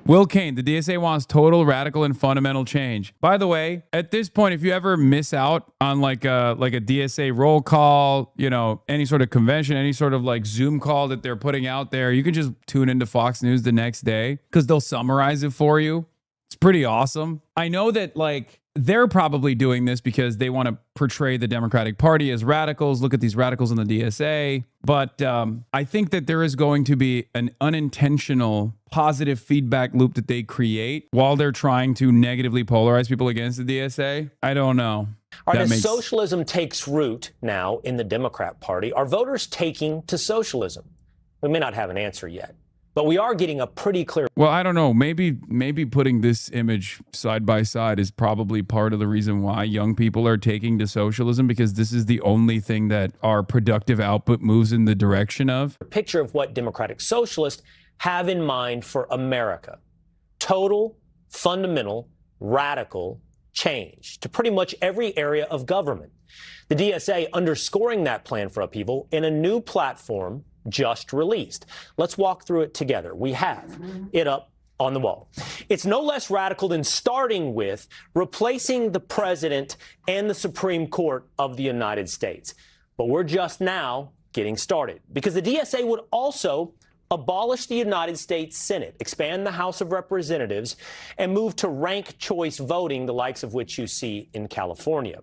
Will Kane, the DSA wants total, radical, and fundamental change. By the way, at this point, if you ever miss out on like a DSA roll call, you know, any sort of convention, any sort of like Zoom call that they're putting out there, you can just tune into Fox News the next day because they'll summarize it for you. It's pretty awesome. I know that like they're probably doing this because they want to portray the Democratic Party as radicals. Look at these radicals in the DSA. But I think that there is going to be an unintentional positive feedback loop that they create while they're trying to negatively polarize people against the DSA. I don't know. All right, as socialism takes root now in the Democrat Party, are voters taking to socialism? We may not have an answer yet, but we are getting a pretty clear. Well, I don't know. Maybe putting this image side by side is probably part of the reason why young people are taking to socialism, because this is the only thing that our productive output moves in the direction of. A picture of what Democratic Socialists have in mind for America. Total, fundamental, radical change to pretty much every area of government. The DSA underscoring that plan for upheaval in a new platform just released. Let's walk through it together. We have it up on the wall. It's no less radical than starting with replacing the president and the Supreme Court of the United States. But we're just now getting started, because the DSA would also abolish the United States Senate, expand the House of Representatives, and move to ranked choice voting, the likes of which you see in California.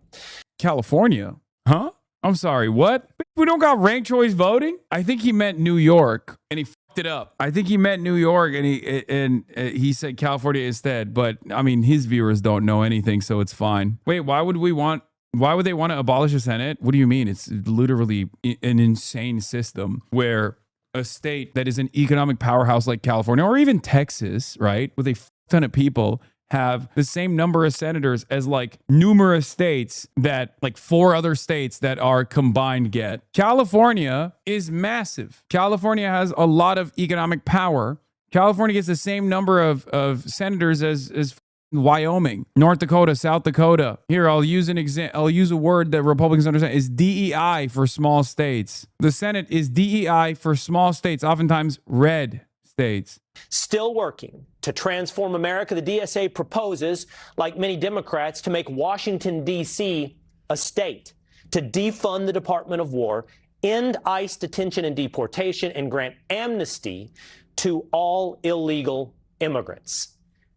California? Huh? I'm sorry, what? We don't got ranked choice voting? I think he meant New York, and he fucked it up. I think he meant New York, and he said California instead. But, I mean, his viewers don't know anything, so it's fine. Wait, why would they want to abolish the Senate? What do you mean? It's literally an insane system where a state that is an economic powerhouse like California, or even Texas, right, with a ton of people, have the same number of senators as like numerous states that like 4 other states that are combined get. California is massive. California has a lot of economic power. California gets the same number of senators as Wyoming, North Dakota, South Dakota. Here, I'll use a word that Republicans understand is DEI for small states. The Senate is DEI for small states, oftentimes red states. Still working to transform America, the DSA proposes, like many Democrats, to make Washington, D.C. a state, to defund the Department of War, end ICE detention and deportation, and grant amnesty to all illegal immigrants.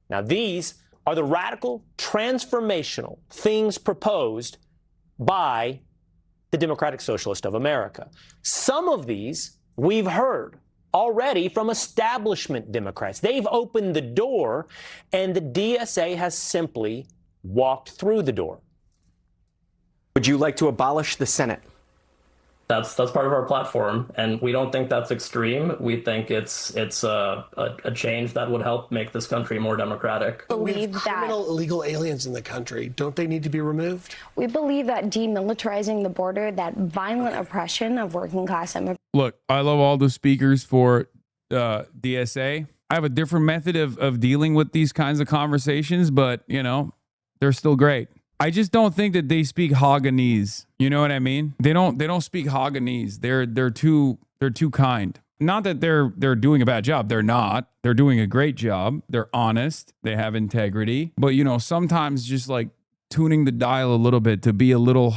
Now, these are the radical, transformational things proposed by the Democratic Socialists of America. Some of these we've heard already from establishment Democrats. They've opened the door, and the DSA has simply walked through the door. Would you like to abolish the Senate? That's part of our platform, and we don't think that's extreme. We think it's a change that would help make this country more democratic. But we have criminal illegal aliens in the country. Don't they need to be removed? We believe that demilitarizing the border, that violent oppression of working class immigrants. Look, I love all the speakers for DSA. I have a different method of dealing with these kinds of conversations, but you know, they're still great. I just don't think that they speak Haganese. You know what I mean? They don't speak Haganese. They're too kind. Not that they're doing a bad job. They're not. They're doing a great job. They're honest. They have integrity. But you know, sometimes just like tuning the dial a little bit to be a little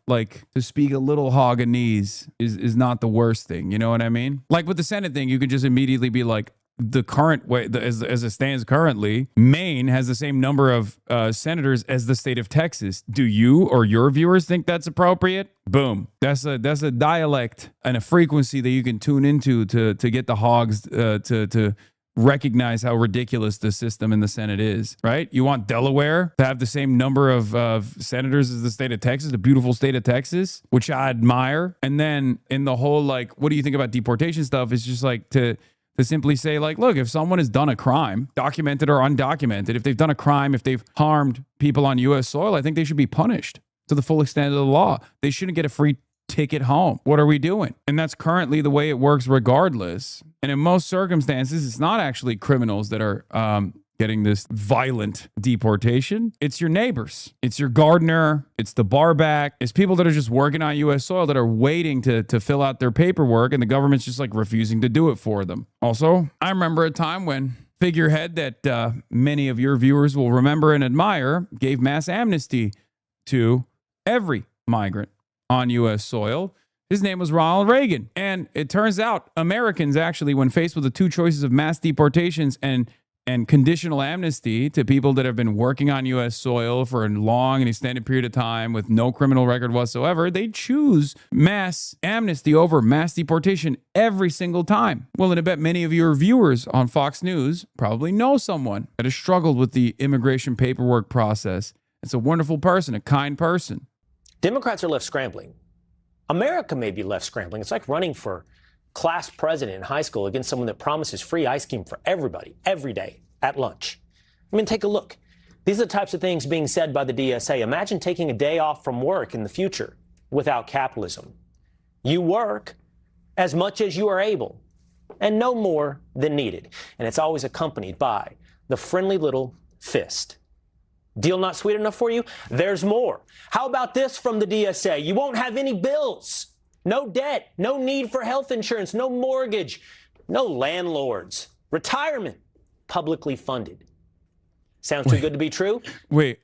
to speak a little Haganese is not the worst thing. You know what I mean? Like with the Senate thing, you could just immediately be like, the current way, as it stands currently, Maine has the same number of senators as the state of Texas. Do you or your viewers think that's appropriate? Boom. That's a dialect and a frequency that you can tune into to get the hogs to recognize how ridiculous the system in the Senate is, right? You want Delaware to have the same number of senators as the state of Texas, the beautiful state of Texas, which I admire. And then in the whole, like, what do you think about deportation stuff? It's just like to simply say, like, look, if someone has done a crime, documented or undocumented, if they've done a crime, if they've harmed people on U.S. soil, I think they should be punished to the full extent of the law. They shouldn't get a free ticket home. What are we doing? And that's currently the way it works regardless. And in most circumstances, it's not actually criminals that are getting this violent deportation. It's your neighbors. It's your gardener. It's the barback. It's people that are just working on U.S. soil that are waiting to fill out their paperwork, and the government's just like refusing to do it for them. Also, I remember a time when figurehead that many of your viewers will remember and admire, gave mass amnesty to every migrant on U.S. soil. His name was Ronald Reagan. And it turns out Americans actually, when faced with the two choices of mass deportations and conditional amnesty to people that have been working on U.S. soil for a long and extended period of time with no criminal record whatsoever, they choose mass amnesty over mass deportation every single time. Well, and I bet many of your viewers on Fox News probably know someone that has struggled with the immigration paperwork process. It's a wonderful person, a kind person. Democrats are left scrambling. America may be left scrambling. It's like running for class president in high school against someone that promises free ice cream for everybody, every day, at lunch. I mean, take a look. These are the types of things being said by the DSA. Imagine taking a day off from work in the future without capitalism. You work as much as you are able and no more than needed. And it's always accompanied by the friendly little fist. Deal not sweet enough for you? There's more. How about this from the DSA? You won't have any bills. No debt, no need for health insurance, no mortgage, no landlords. Retirement, publicly funded. Sounds too good to be true? Wait,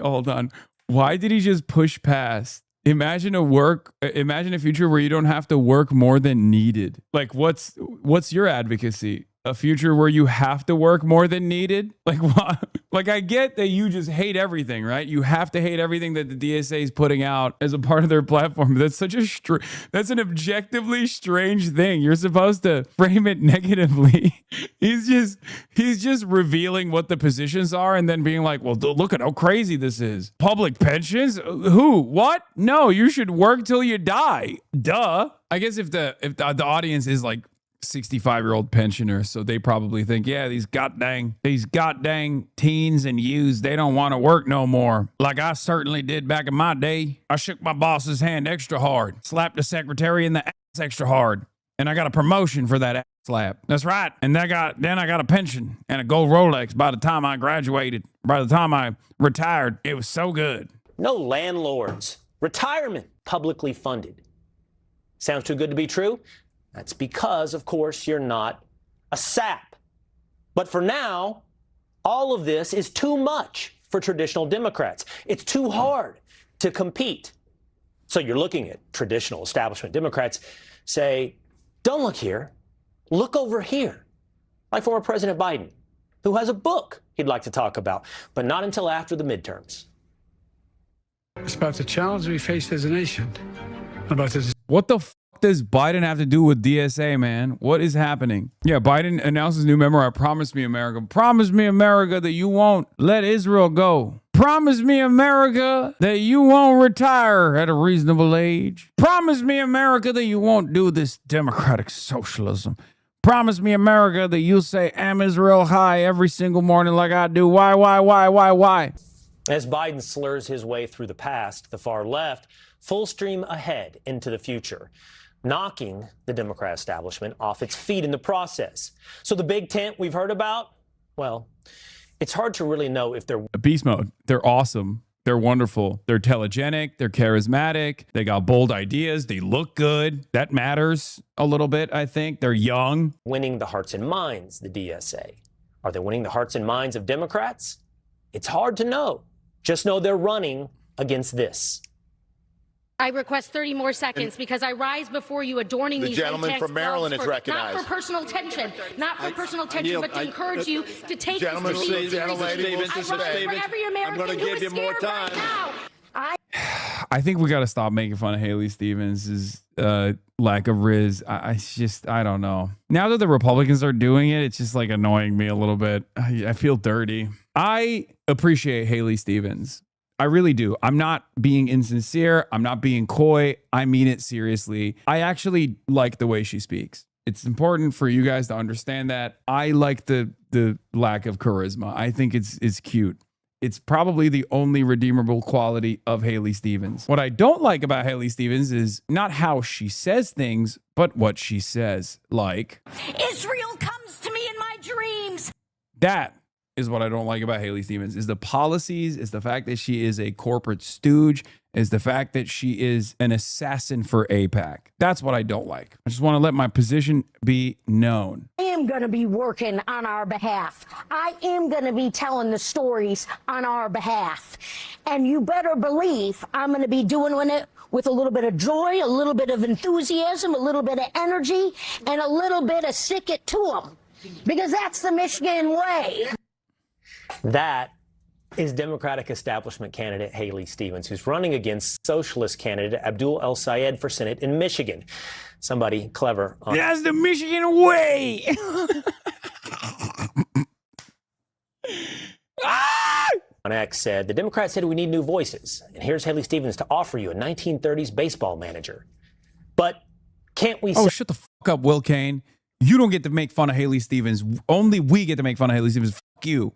hold on. Why did he just push past? Imagine a future where you don't have to work more than needed. Like, what's your advocacy? A future where you have to work more than needed? Like, what? Like, I get that you just hate everything, right? You have to hate everything that the DSA is putting out as a part of their platform. That's such that's an objectively strange thing. You're supposed to frame it negatively. He's just revealing what the positions are and then being like, well, look at how crazy this is. Public pensions? Who? What? No, you should work till you die. Duh. I guess if the audience is like 65-year-old pensioners, so they probably think, yeah, these goddamn teens and youths, they don't want to work no more. Like I certainly did back in my day. I shook my boss's hand extra hard, slapped the secretary in the ass extra hard, and I got a promotion for that ass slap. That's right. And then I got a pension and a gold Rolex by the time I graduated. By the time I retired, it was so good. No landlords. Retirement, publicly funded. Sounds too good to be true? That's because, of course, you're not a sap. But for now, all of this is too much for traditional Democrats. It's too hard to compete. So you're looking at traditional establishment Democrats say, don't look here, look over here. Like former President Biden, who has a book he'd like to talk about, but not until after the midterms. It's about the challenge we face as a nation. What the does Biden have to do with DSA, man? What is happening? Yeah, Biden announces new memoir, Promise Me America. Promise me, America, that you won't let Israel go. Promise me, America, that you won't retire at a reasonable age. Promise me, America, that you won't do this democratic socialism. Promise me, America, that you'll say, Am Israel High every single morning like I do. Why? As Biden slurs his way through the past, the far left, full stream ahead into the future, knocking the Democrat establishment off its feet in the process. So the big tent we've heard about, well, it's hard to really know if they're beast mode. They're awesome. They're wonderful. They're telegenic. They're charismatic. They got bold ideas. They look good. That matters a little bit, I think. They're young. Winning the hearts and minds, the DSA. Are they winning the hearts and minds of Democrats? It's hard to know. Just know they're running against this. I request 30 more seconds because I rise before you adorning these gentleman from Maryland is recognized. Not for personal tension, but to encourage you to take this proceeding seriously. Whatever your American, I'm going to give you more time. Right now. I think we got to stop making fun of Haley Stevens' lack of riz. I don't know. Now that the Republicans are doing it, it's just like annoying me a little bit. I feel dirty. I appreciate Haley Stevens. I really do. I'm not being insincere. I'm not being coy. I mean it seriously. I actually like the way she speaks. It's important for you guys to understand that. I like the lack of charisma. I think it's cute. It's probably the only redeemable quality of Haley Stevens. What I don't like about Haley Stevens is not how she says things, but what she says. Like, Israel comes to me in my dreams. That is what I don't like about Haley Stevens, is the policies, is the fact that she is a corporate stooge, is the fact that she is an assassin for AIPAC. That's what I don't like. I just want to let my position be known. I am going to be working on our behalf. I am going to be telling the stories on our behalf. And you better believe I'm going to be doing it with a little bit of joy, a little bit of enthusiasm, a little bit of energy, and a little bit of stick it to them. Because that's the Michigan way. That is Democratic establishment candidate Haley Stevens, who's running against socialist candidate Abdul El Sayed for Senate in Michigan. Somebody clever on That's the Michigan way. on X said, the Democrats said we need new voices. And here's Haley Stevens to offer you a 1930s baseball manager. But can't we say, Shut the fuck up, Will Kane. You don't get to make fun of Haley Stevens. Only we get to make fun of Haley Stevens. Fuck you.